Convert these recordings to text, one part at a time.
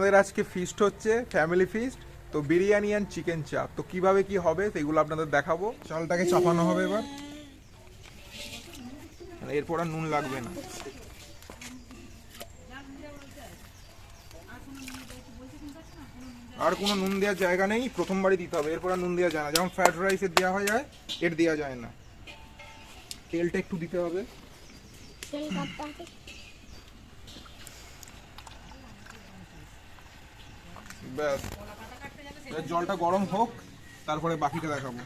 আমাদের আজকে ফিস্ট হচ্ছে, ফ্যামিলি ফিস্ট। তো বিরিয়ানি অ্যান্ড চিকেন চাপ, তো কিভাবে কি হবে সেগুলো আপনাদের দেখাবো। চালটাকে চাপানো হবে এবার, এরপর আর নুন লাগবে না। আর কোনো নুন দেওয়ার জায়গা নেই, প্রথমবারই দিতে হবে, এরপর আর নুন দেওয়া যায় না। যেমন ফ্রাইড রাইসের দেওয়া হয়ে যায়, এর দেওয়া যায় না। তেলটা একটু দিতে হবে। ব্যাস, জলটা গরম হোক, তারপরে বাকিটা দেখাবো।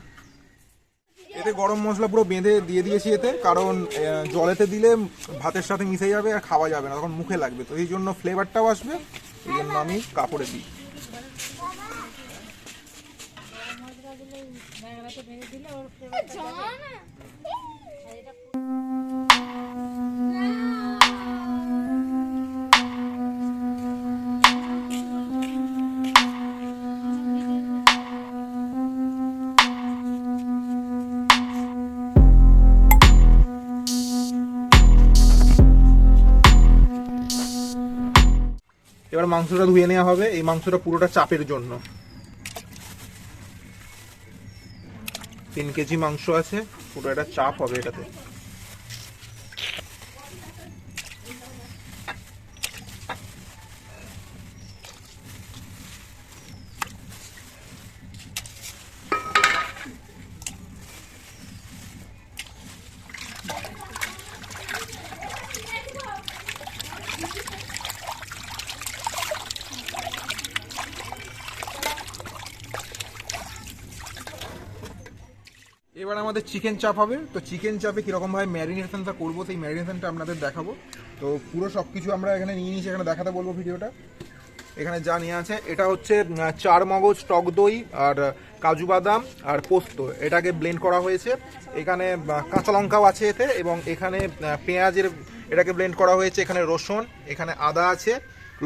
এতে গরম মশলা পুরো বেঁধে দিয়ে দিয়েছি এতে, কারণ জলেতে দিলে ভাতের সাথে মিশে যাবে আর খাওয়া যাবে না, তখন মুখে লাগবে। তো এই জন্য ফ্লেভারটাও আসবে, এই জন্য আমি কাপড়ে দিই। এবার মাংসটা ধুয়ে নেওয়া হবে। এই মাংসটা পুরোটা চাপের জন্য। 3 কেজি মাংস আছে, পুরো এটা চাপ হবে এটাতে। এবার আমাদের চিকেন চাপ হবে। তো চিকেন চাপে কীরকমভাবে ম্যারিনেশনটা করবো সেই ম্যারিনেশনটা আপনাদের দেখাবো। তো পুরো সব কিছু আমরা এখানে নিয়ে নিয়েছি, এখানে দেখাতে বলবো ভিডিওটা। এখানে যা নিয়ে আছে, এটা হচ্ছে 4 মগজ টক দই আর কাজু বাদাম আর পোস্ত, এটাকে ব্লেন্ড করা হয়েছে। এখানে কাঁচা লঙ্কাও আছে এতে, এবং এখানে পেঁয়াজের এটাকে ব্লেন্ড করা হয়েছে। এখানে রসুন, এখানে আদা আছে,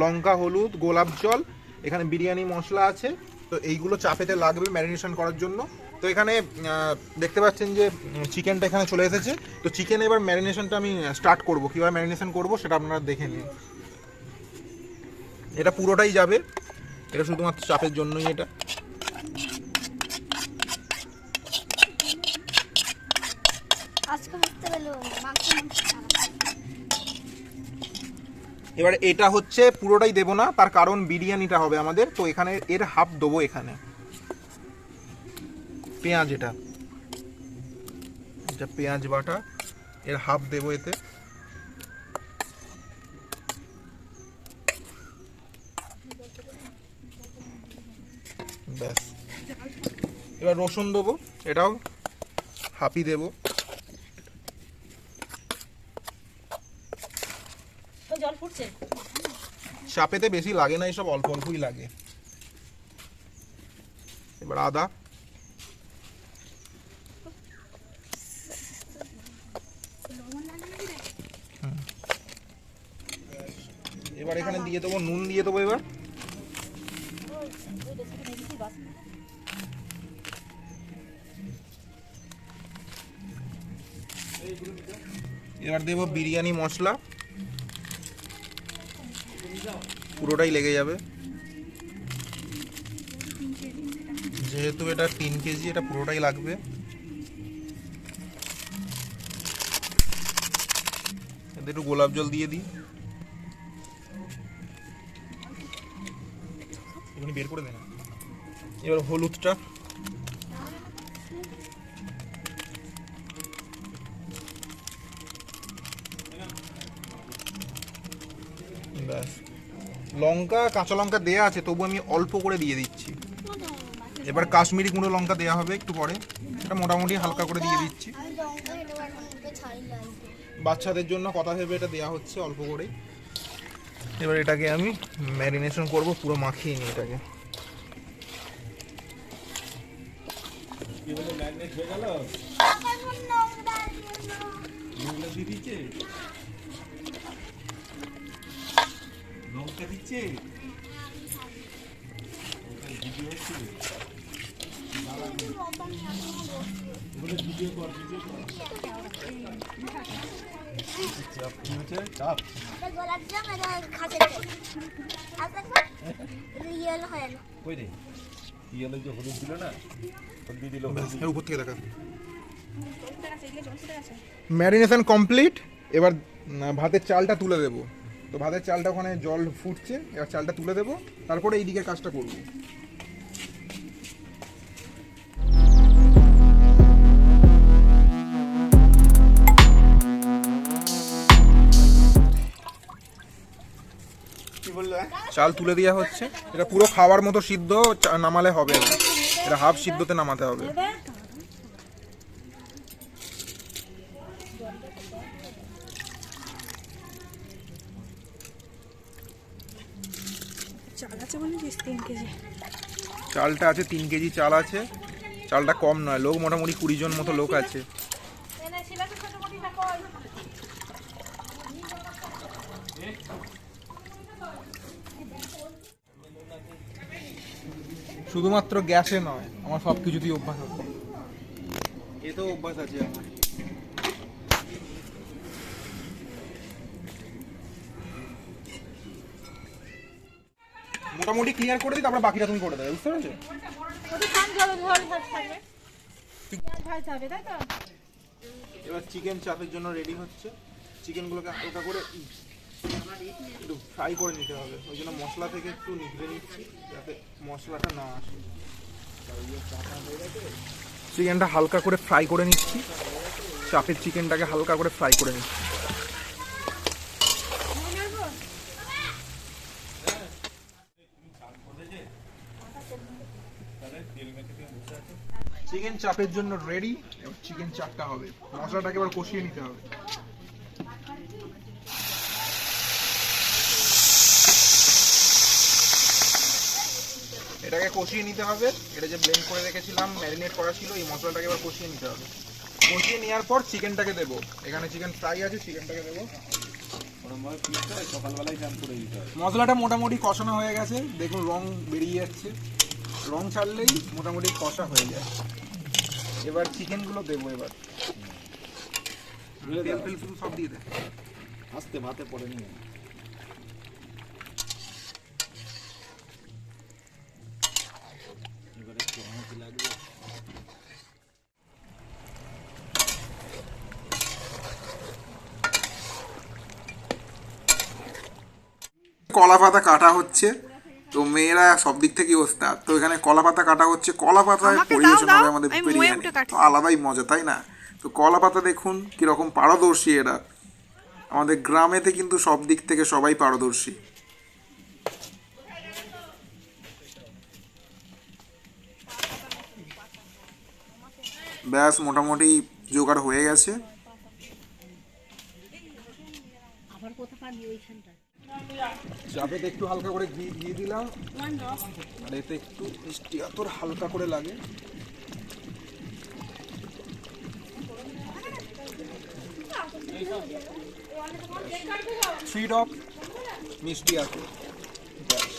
লঙ্কা, হলুদ, গোলাপ জল, এখানে বিরিয়ানি মশলা আছে। তো এইগুলো চাপেতে লাগবে ম্যারিনেশন করার জন্য। তো এখানে দেখতে পাচ্ছেন যে চিকেনটা এখানে চলে এসেছে। তো চিকেন এবার ম্যারিনেশনটা আমি স্টার্ট করব, কীভাবে ম্যারিনেশন করব সেটা আপনারা দেখে নিন। এটা পুরোটাই যাবে, এটা শুধুমাত্র চাপের জন্যই। এটা এবার এটা হচ্ছে পুরোটাই দেব না, তার কারণ বিরিয়ানিটা হবে আমাদের। তো এখানে এর হাফ দেবো। এখানে পেঁয়াজ, এটা পেঁয়াজ বাটা, এর হাফ দেবো এতে। ব্যাস, এবার রসুন দেবো, এটাও হাফই দেবো। জল ফুটছে, চাপেতে বেশি লাগে না, এইসব অল্প অল্পই লাগে। এবার আদা, এবার এখানে দিয়ে দেবো নুন, দিয়ে দেবো এবার। এবার দেবো বিরিয়ানি মশলা, পুরোটাই লেগে যাবে। যেহেতু এটা 3 কেজি, এটা পুরোটাই লাগবে। এতে একটু গোলাপ জল দিয়ে দিই, এখানে বের করে দেন। এবার হলুদটা, ব্যাস। লঙ্কা, কাঁচা লঙ্কা দেয়া আছে, তবু আমি অল্প করে দিয়ে দিচ্ছি। এবার কাশ্মীরি গুঁড়ো লঙ্কা দেওয়া হবে একটু পরে, এটা মোটামুটি হালকা করে দিয়ে দিচ্ছি। বাচ্চাদের জন্য কথা ভেবে এটা দেওয়া হচ্ছে অল্প করেই। এবার এটাকে আমি ম্যারিনেশন করব, পুরো মাখিয়ে নিই এটাকে। লঙ্কা দিচ্ছে, ভিডিও কর, চাপ কি হচ্ছে? চাপ গোলাপ জাম, এটা খাতে ইয়েলো হয় না। কই রে ইয়েলো যে হলুদ দিল না হলুদ দিল এর উপর থেকে দেখা ম্যারিনেশন কমপ্লিট। এবার ভাতের চালটা তুলে দেবো। তো ভাতের চালটা ওখানে জল ফুটছে, এবার চালটা তুলে দেবো, তারপরে এই দিকের কাজটা করবো। কি বললো? চাল তুলে দেওয়া হচ্ছে। এটা পুরো খাওয়ার মতো সিদ্ধ নামালে হবে না, এটা হাফ সিদ্ধতে নামাতে হবে। চাল আছে বলে 3 কেজি। চালটা আছে 3 কেজি চাল আছে। চালটা কম নয়, লোক মোটামুটি 20 জন মতো লোক আছে। শুধুমাত্র গ্যাসে নয়, আমার সব কিছুতেই অভ্যাস আছে। এতেও অভ্যাস আছে আমার। মোটামুটি ক্লিয়ার করে দিই, তারপরে বাকিটা তুমি করে দেবে, বুঝতে পেরেছো? এবার চিকেন চাপের জন্য রেডি হচ্ছে। চিকেনগুলোকে হালকা করে একটু ফ্রাই করে নিতে হবে, ওই জন্য মশলা থেকে একটু নিভে নিচ্ছি যাতে মশলাটা না আসে। চিকেনটা হালকা করে ফ্রাই করে নিচ্ছি, চাপের চিকেনটাকে হালকা করে ফ্রাই করে নিচ্ছি। চিকেন চাপের জন্য রেডি। এবার চিকেন চাপটা হবে, মশলাটাকে এবার কষিয়ে নিতে হবে। এটাকে কষিয়ে নিতে হবে। এটা যে ব্লেন্ড করে রেখেছিলাম, ম্যারিনেট করা ছিল, এই মশলাটাকে এবার কষিয়ে নিতে হবে। কষিয়ে নেওয়ার পর চিকেনটাকে দেবো। এখানে চিকেন ফ্রাই আছে, চিকেনটাকে দেবো। সকালবেলায় চান করে দিতে হবে। মশলাটা মোটামুটি কষানো হয়ে গেছে, দেখুন রং বেরিয়ে যাচ্ছে। রং ছাড়লেই মোটামুটি কষা হয়ে যায়। এবার চিকেনগুলো দেবো। এবার তেল ফেল শুধু সব দিয়ে দেয়। আস্তে ভাতে পড়ে নিয়ে এবারে একটু হাঁচি লাগবে। কলা পাতা কাটা হচ্ছে, তো মেয়েরা সব দিক থেকেই ওস্তাদ। তো এখানে কলা পাতা কাটা হচ্ছে, কলা পাতায় আমাকে পরিবেশন দাও, হবে দাও। আমাদের আমি বিরিয়ানি, মুখে কাটি। তো আলাদাই মজা, তাই না? তো কলা পাতা দেখুন কিরকম পারদর্শী এরা। আমাদের গ্রামেতে কিন্তু সব দিক থেকে সবাই পারদর্শী। ব্যাস মোটামুটি জোগাড় হয়ে গেছে। চাপেতে একটু হালকা করে ঘি দিয়ে দিলাম, আর এতে একটু মিষ্টি আতর হালকা করে লাগে। থ্রি ড্রপ মিষ্টি আতর, ব্যাস।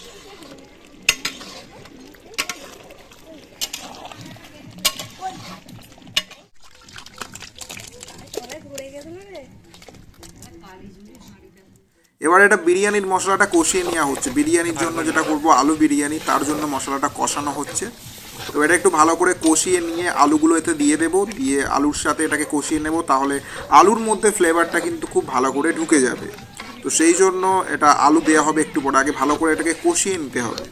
এবার এটা বিরিয়ানির মশলাটা কষিয়ে নেওয়া হচ্ছে। বিরিয়ানির জন্য যেটা করব আলু বিরিয়ানি, তার জন্য মশলাটা কষানো হচ্ছে। তো এটা একটু ভালো করে কষিয়ে নিয়ে আলুগুলো এতে দিয়ে দেবো, দিয়ে আলুর সাথে এটাকে কষিয়ে নেব, তাহলে আলুর মধ্যে ফ্লেভারটা কিন্তু খুব ভালো করে ঢুকে যাবে। তো সেই জন্য এটা আলু দেওয়া হবে একটু পরে, আগে ভালো করে এটাকে কষিয়ে নিতে হবে।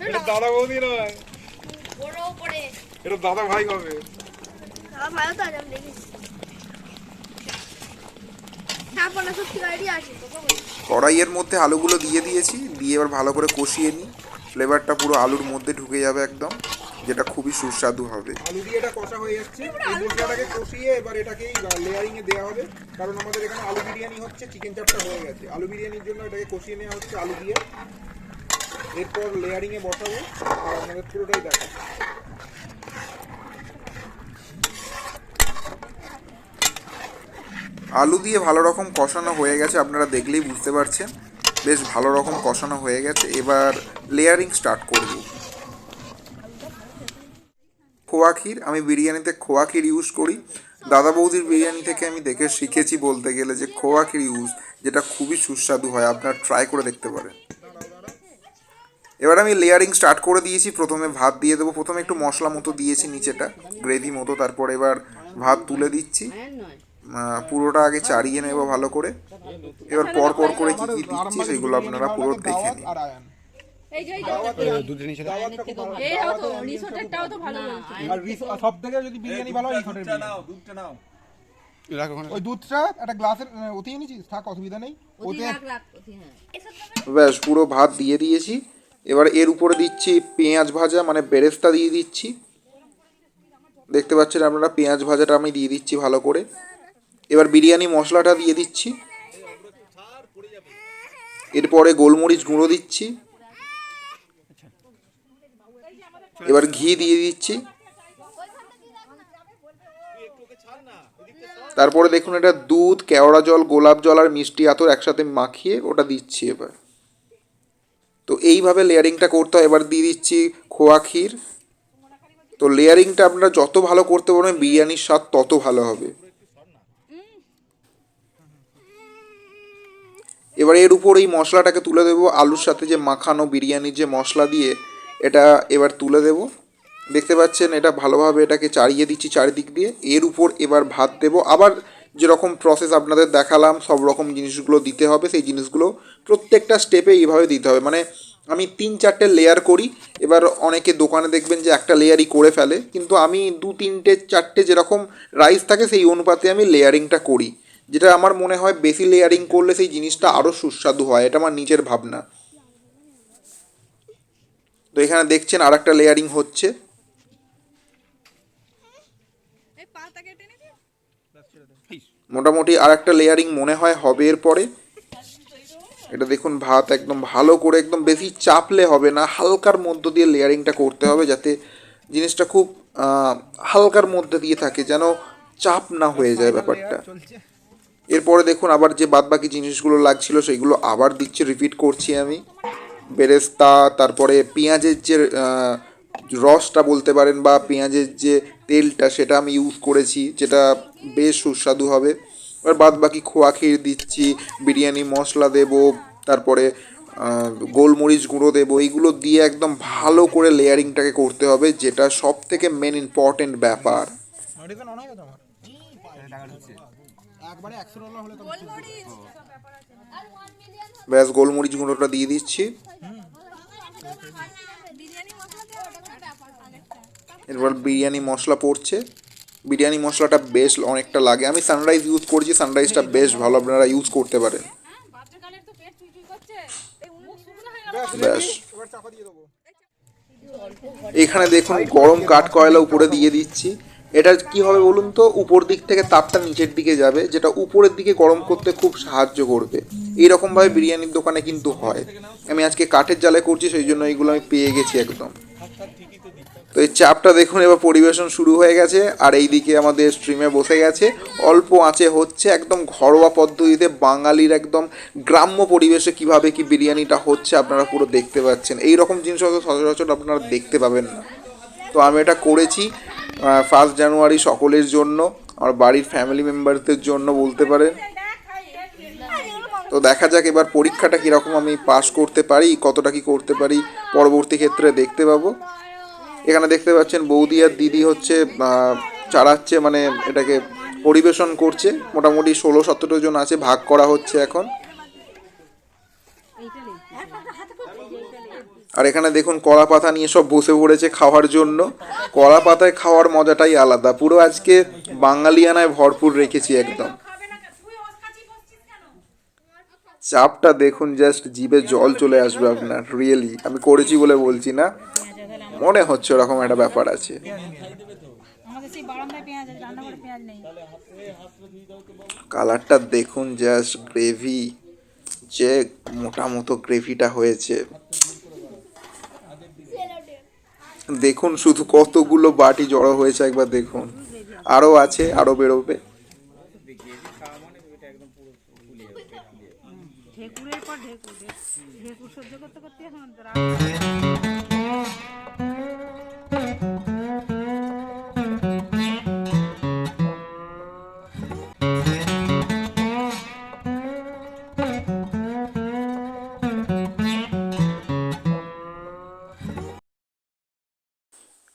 এটা দাদা বৌদি নয়, এটা দাদা ভাই হবে। কড়াইয়ের মধ্যে আলুগুলো দিয়ে দিয়েছি, দিয়ে এবার ভালো করে কষিয়ে নিই। ফ্লেভারটা পুরো আলুর মধ্যে ঢুকে যাবে একদম, যেটা খুবই সুস্বাদু হবে। আলু দিয়ে এটা কষা হয়ে যাচ্ছে। এই মশলাটাকে কষিয়ে এবার এটাকেই লেয়ারিং এ দেওয়া হবে, কারণ আমাদের এখানে আলু বিরিয়ানি হচ্ছে, চিকেন চাপটা হয়ে গেছে। আলু বিরিয়ানির জন্য এটাকে কষিয়ে নেওয়া হচ্ছে আলু দিয়ে। এরপর লেয়ারিং এ বসাবো, আর আপনাদের পুরোটাই দেখা। আলু দিয়ে ভালো রকম কষানো হয়ে গেছে, আপনারা দেখলেই বুঝতে পারছেন বেশ ভালো রকম কষানো হয়ে গেছে। এবার লেয়ারিং স্টার্ট করব। খোয়া ক্ষীর, আমি বিরিয়ানিতে খোয়া ক্ষীর ইউজ করি। দাদা বৌদির বিরিয়ানি থেকে আমি দেখে শিখেছি বলতে গেলে যে খোয়া ক্ষীর ইউজ, যেটা খুবই সুস্বাদু হয়, আপনারা ট্রাই করে দেখতে পারেন। এবার আমি লেয়ারিং স্টার্ট করে দিয়েছি। প্রথমে ভাত দিয়ে দেবো, প্রথমে একটু মশলা মতো দিয়েছি নিচেটা, গ্রেভি মতো, তারপর এবার ভাত তুলে দিচ্ছি। পুরোটা আগে চাড়িয়ে নেবো ভালো করে। এবার পর পর করে কী কী দিচ্ছি সেগুলো আপনারা পুরো দেখে নিন। সব থেকে যদি বিরিয়ানি ভালো হয় রিসোর্টের ওই দুধটা একটা গ্লাসের ওতেই নিয়েছিস, থাক অসুবিধা নেই ওতে। ব্যাস পুরো ভাত দিয়ে দিয়েছি। এবার এর উপরে দিচ্ছি পেঁয়াজ ভাজা, মানে বেরেস্তা দিয়ে দিচ্ছি। দেখতে পাচ্ছেন আপনারা পেঁয়াজ ভাজাটা আমি দিয়ে দিচ্ছি ভালো করে। এবার বিরিয়ানি মশলাটা দিয়ে দিচ্ছি, এরপরে গোলমরিচ গুঁড়ো দিচ্ছি, এবার ঘি দিয়ে দিচ্ছি। তারপরে দেখুন এটা দুধ, কেওড়া জল, গোলাপ জল আর মিষ্টি আতর একসাথে মাখিয়ে ওটা দিচ্ছি এবার। তো এইভাবে লেয়ারিংটা করতে হয়। এবার দিয়ে দিচ্ছি খোয়া ক্ষীর। তো লেয়ারিংটা আপনারা যত ভালো করতে পারবেন বিরিয়ানির স্বাদ তত ভালো হবে। এবার এর উপর এই মশলাটাকে তুলে দেবো, আলুর সাথে যে মাখানো বিরিয়ানির যে মশলা দিয়ে এটা এবার তুলে দেবো। দেখতে পাচ্ছেন এটা ভালোভাবে এটাকে চাড়িয়ে দিচ্ছি চারিদিক দিয়ে। এর উপর এবার ভাত দেবো। আবার যেরকম প্রসেস আপনাদের দেখালাম সব রকম জিনিসগুলো দিতে হবে, সেই জিনিসগুলো প্রত্যেকটা স্টেপে এইভাবে দিতে হবে। মানে আমি 3-4টে লেয়ার করি। এবার অনেকে দোকানে দেখবেন যে একটা লেয়ারই করে ফেলে, কিন্তু আমি 2-3-4টে যেরকম রাইস থাকে সেই অনুপাতে আমি লেয়ারিংটা করি, যেটা আমার মনে হয় বেশি লেয়ারিং করলে সেই জিনিসটা আরও সুস্বাদু হয়। এটা আমার নিজের ভাবনা। তো এখানে দেখছেন আর একটা লেয়ারিং হচ্ছে। মোটামুটি আর একটা লেয়ারিং মনে হয় হবে এরপরে। এটা দেখুন ভাত একদম ভালো করে, একদম বেশি চাপলে হবে না, হালকার মধ্য দিয়ে লেয়ারিংটা করতে হবে, যাতে জিনিসটা খুব হালকার মধ্যে দিয়ে থাকে, যেন চাপ না হয়ে যায় ব্যাপারটা। এরপরে দেখুন আবার যে বাদবাকি জিনিসগুলো লাগছিল সেইগুলো আবার দিচ্ছি, রিপিট করছি আমি। বেরেস্তা, তারপরে পেঁয়াজের যে রসটা বলতে পারেন বা পেঁয়াজের যে তেলটা সেটা আমি ইউজ করেছি, যেটা বেশ সুস্বাদু হবে। এবার বাদ বাকি খোয়া ক্ষীর দিচ্ছি, বিরিয়ানি মশলা দেব, তারপরে গোলমরিচ গুঁড়ো দেবো। এইগুলো দিয়ে একদম ভালো করে লেয়ারিংটাকে করতে হবে, যেটা সব থেকে মেন ইম্পর্টেন্ট ব্যাপার। ব্যাস গোলমরিচ গুঁড়োটা দিয়ে দিচ্ছি। এরপর বিরিয়ানি মশলা পড়ছে। বিরিয়ানি মশলাটা বেশ অনেকটা লাগে, আমি সানরাইজ ইউজ করছি, সানরাইজটা বেশ ভালো, আপনারা ইউজ করতে পারেন। ব্যাস এখানে দেখুন গরম কাঠ কয়লা উপরে দিয়ে দিচ্ছি। এটা কি হবে বলুন তো, উপর দিক থেকে তাপটা নিচের দিকে যাবে, যেটা উপরের দিকে গরম করতে খুব সাহায্য করবে। এইরকমভাবে বিরিয়ানির দোকানে কিন্তু হয়। আমি আজকে কাঠের জালে করছি, সেই জন্য এইগুলো আমি পেয়ে গেছি একদম। তো এই চাপটা দেখুন এবার পরিবেশন শুরু হয়ে গেছে, আর এইদিকে আমাদের স্ট্রিমে বসে গেছে, অল্প আঁচে হচ্ছে, একদম ঘরোয়া পদ্ধতিতে বাঙালির একদম গ্রাম্য পরিবেশে কিভাবে কি বিরিয়ানিটা হচ্ছে আপনারা পুরো দেখতে পাচ্ছেন। এই রকম জিনিস হয়তো সচরাচর আপনারা দেখতে পাবেন না। তো আমি এটা করেছি 1 জানুয়ারি সকলের জন্য, আমার বাড়ির ফ্যামিলি মেম্বারদের জন্য বলতে পারেন। তো দেখা যাক এবার পরীক্ষাটা কীরকম আমি পাস করতে পারি, কতটা কি করতে পারি পরবর্তী ক্ষেত্রে দেখতে পাবো। এখানে দেখতে পাচ্ছেন বৌদি আর দিদি হচ্ছে চাড়াচ্ছে, মানে এটাকে পরিবেশন করছে। মোটামুটি 16-17 জন আছে, ভাগ করা হচ্ছে এখন। আর এখানে দেখুন কলা পাতা নিয়ে সব বসে পড়েছে খাওয়ার জন্য। কলা পাতায় খাওয়ার মজাটাই আলাদা, পুরো আজকে বাঙালিয়ানায় ভরপুর রেখেছি একদম। চাপটা দেখুন, জাস্ট জিভে জল চলে আসবে আপনার। রিয়েলি আমি করেছি বলে বলছি না, মনে হচ্ছে ওরকম একটা ব্যাপার আছে। কালারটা দেখুন, জাস্ট গ্রেভি, যে মোটা মতো গ্রেভিটা হয়েছে দেখুন, শুধু কতগুলো বাটি জড়ো হয়েছে একবার দেখুন। আরও আছে, আরও বেরোবে। ঢেকুরের পর ঢেকুর সহ্য করতে করতে এখন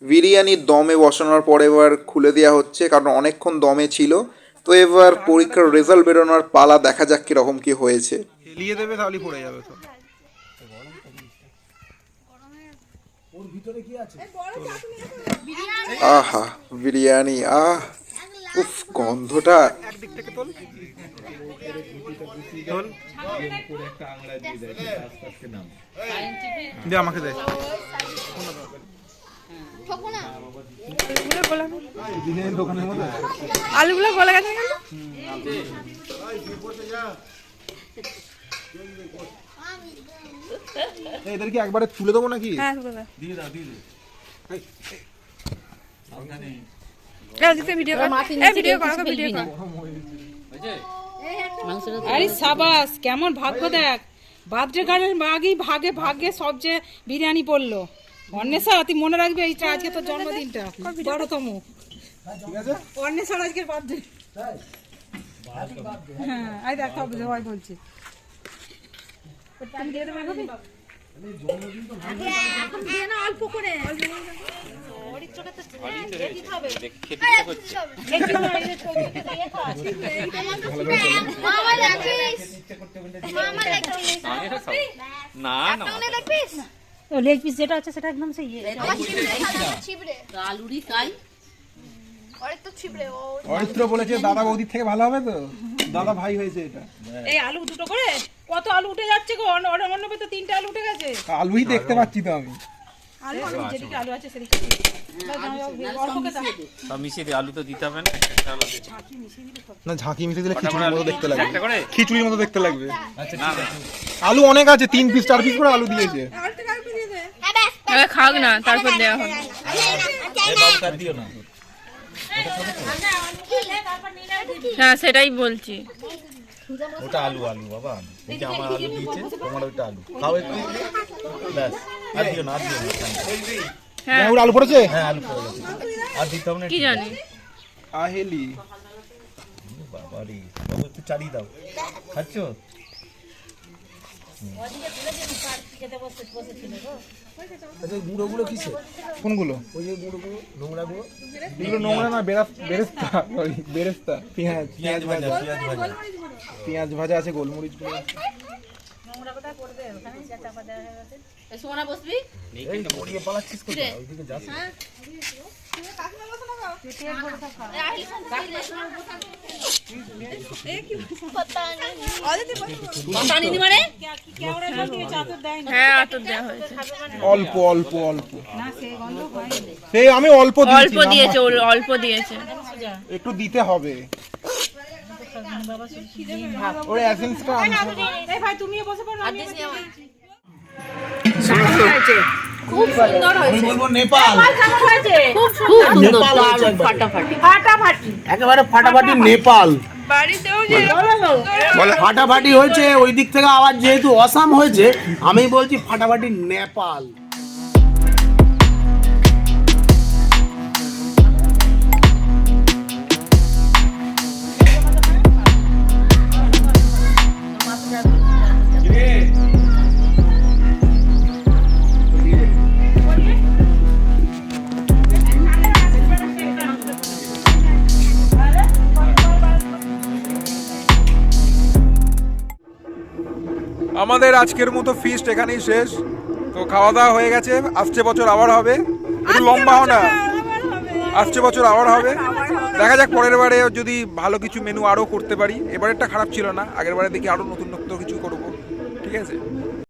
বিরিয়ানি দমে বসানোর পর এবার খুলে দেওয়া হচ্ছে, কারণ অনেকক্ষণ দমে ছিল। তো এবার পরীক্ষার রেজাল্ট বেরোনোর পালা, দেখা যাক কীরকম কী হয়েছে। হেলিয়ে দেবে তাহলে পড়ে যাবে তো। আহা বিরিয়ানি, উফ গন্ধটা। একদিক থেকে তোল তোল দে আমাকে দে। দোকানের মধ্যে আলুগুলো গলে গেছে কেন? এদেরকে একবারে তুলে দেবো নাকি? হ্যাঁ তুলে দাও। দিয়ে দাও দিয়ে দাও ভিডিও কর, ভিডিও করো, ভিডিও করো। আরে সাবাস, কেমন ভাগ্য দেখ, বার্থডে গার্ডের আগেই ভাগে ভাগে সবচেয়ে বিরিয়ানি পড়লো। অন্বেষা তুই মনে রাখবি, এইটা আজকে তোর জন্মদিনটা, বড়তম। অন্বেষার আজকের বার্থডে। হ্যাঁ আই দেখ সব সবাই বলছে। তুমি দিয়ে দেবে এখন? অল্প করে লেগ পিস যেটা আছে সেটা একদম সেই আলুরি খাই। অরিত্র বলেছে দাদা বৌদির থেকে ভালো হবে তো, দাদা ভাই হয়েছে এটা। এই আলু দুটো করে কত আলু উঠে যাচ্ছে গো, অন্য তো 3টে আলু উঠে গেছে। আলুই দেখতে পাচ্ছি তো আমি। আলু যেদিকে আলু আছে সেদিকে সব মিশিয়ে দিই, আলু তো দিতে হবে না। না ঝাঁকি মিশে দিলে খিচুড়ির মতো দেখতে লাগবে, একটা করে? খিচুড়ির মতো দেখতে লাগবে। আচ্ছা ঠিক আছে। আলু অনেক আছে, 3 পিস 4 পিস করে আলু দিয়েছে। খাক না, তারপর দেওয়া হবে। এই বাবু কাট দিও না। হ্যাঁ সেটাই বলছি। ওটা আলু আলু বাবা, এই যে আমার আলু দিয়েছে, তোমার ওইটা আলু খাও একটু, ব্যাস। আর দিও না, আর দিও না। হ্যাঁ ওর আলু পড়েছে। হ্যাঁ আলু পড়ে গেছে, আর দিতে হবে না। কি জানি আহেলি বাবা রে, বাবু একটু চালিয়ে দাও। খাচ্ছ? আচ্ছা গুঁড়োগুলো কিসে? কোনগুলো? ওই যে গুঁড়োগুলো, নোংরা গুঁড়ো। এগুলো নোংরা না, বেরেস্তা, সরি বেরেস্তা। পেঁয়াজ পেঁয়াজ ভাজা, পেঁয়াজ ভাজা। পেঁয়াজ ভাজা আছে, গোলমরিচ গুলো আছে। সোনা বসবি। এই গড়িয়ে পালাচ্ছিস কোথায়? ওইদিকে যাস না। হ্যাঁ আতর দেওয়া হয়েছে। অল্প অল্প অল্প, সেই আমি অল্প অল্প দিয়েছি, দিয়েছে, অল্প দিয়েছে। একটু দিতে হবে। ওর এসেন্সটা আনতে। এই ভাই তুমিও বসে পড়ো। আমি বলবো নেপাল। খুব সুন্দর, ফাটাফাটি। একেবারে ফাটাফাটি নেপাল, বাড়িতেও যে ফাটাফাটি হয়েছে। ওই দিক থেকে আবার যেহেতু অসাম হয়েছে, আমি বলছি ফাটাফাটি নেপাল। আমাদের আজকের মতো ফিস্ট এখানেই শেষ। তো খাওয়া দাওয়া হয়ে গেছে, আসছে বছর আবার হবে। একটু লম্বা হও না, আসছে বছর আবার হবে। দেখা যাক পরের বারে যদি ভালো কিছু মেনু আরও করতে পারি। এবারেরটা খারাপ ছিল না, আগের বারে দেখি আরও নতুন নতুন কিছু করবো। ঠিক আছে।